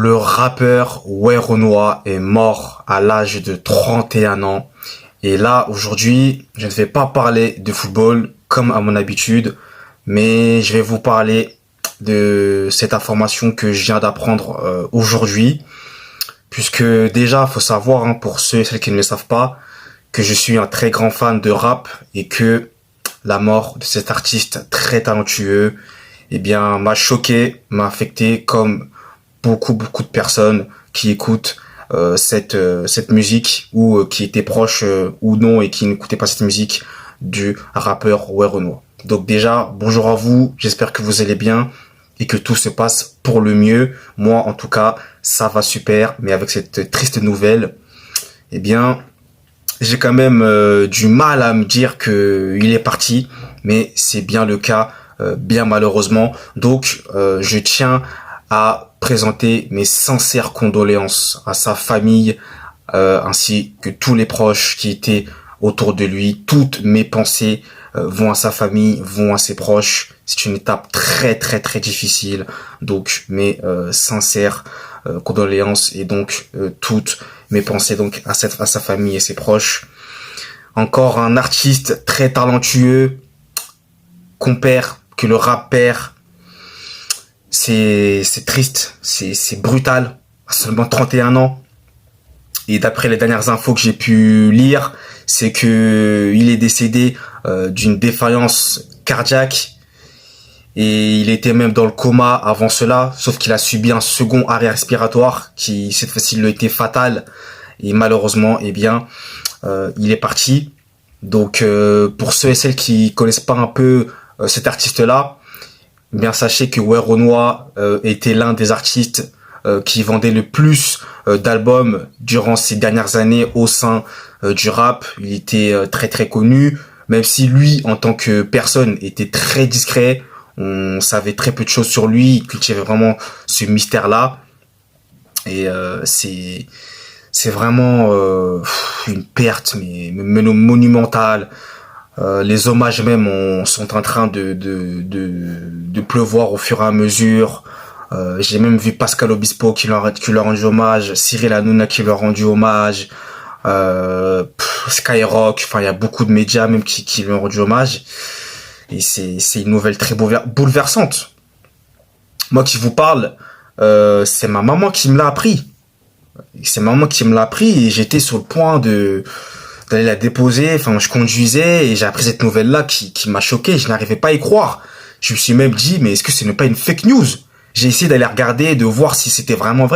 Le rappeur Werenoi est mort à l'âge de 31 ans. Et là, aujourd'hui, je ne vais pas parler de football comme à mon habitude, mais je vais vous parler de cette information que je viens d'apprendre aujourd'hui. Puisque déjà, faut savoir, pour ceux et celles qui ne le savent pas, que je suis un très grand fan de rap et que la mort de cet artiste très talentueux, m'a choqué, m'a affecté comme beaucoup de personnes qui écoutent cette musique ou qui étaient proches ou non et qui n'écoutaient pas cette musique du rappeur Werenoi. Donc déjà, bonjour à vous, j'espère que vous allez bien et que tout se passe pour le mieux. Moi, en tout cas, ça va super, mais avec cette triste nouvelle, j'ai quand même du mal à me dire que il est parti, mais c'est bien le cas, bien malheureusement. Donc, je tiens à présenter mes sincères condoléances à sa famille, ainsi que tous les proches qui étaient autour de lui. Toutes mes pensées vont à sa famille, vont à ses proches. C'est une étape très difficile. Donc mes sincères condoléances et donc toutes mes pensées donc à sa famille et ses proches. Encore un artiste très talentueux qu'on perd, que le rap perd. C'est triste, c'est brutal. À seulement 31 ans. Et d'après les dernières infos que j'ai pu lire, c'est que il est décédé d'une défaillance cardiaque et il était même dans le coma avant cela, sauf qu'il a subi un second arrêt respiratoire qui cette fois-ci lui a été fatal et malheureusement il est parti. Donc pour ceux et celles qui connaissent pas un peu cet artiste-là, sachez que Werenoi était l'un des artistes qui vendait le plus d'albums durant ces dernières années au sein du rap. Il était très connu, même si lui, en tant que personne, était très discret. On savait très peu de choses sur lui. Il cultivait vraiment ce mystère-là. Et c'est vraiment une perte, mais monumentale. Les hommages même sont en train de pleuvoir au fur et à mesure. J'ai même vu Pascal Obispo qui leur a rendu hommage, Cyril Hanouna qui leur a rendu hommage, Skyrock, il y a beaucoup de médias même qui lui ont rendu hommage. Et c'est une nouvelle très bouleversante. Moi qui vous parle, c'est ma maman qui me l'a appris. C'est ma maman qui me l'a appris et j'étais sur le point d'aller la déposer. Je conduisais et j'ai appris cette nouvelle-là qui m'a choqué. Je n'arrivais pas à y croire. Je me suis même dit, mais est-ce que ce n'est pas une fake news? J'ai essayé d'aller regarder, de voir si c'était vraiment vrai.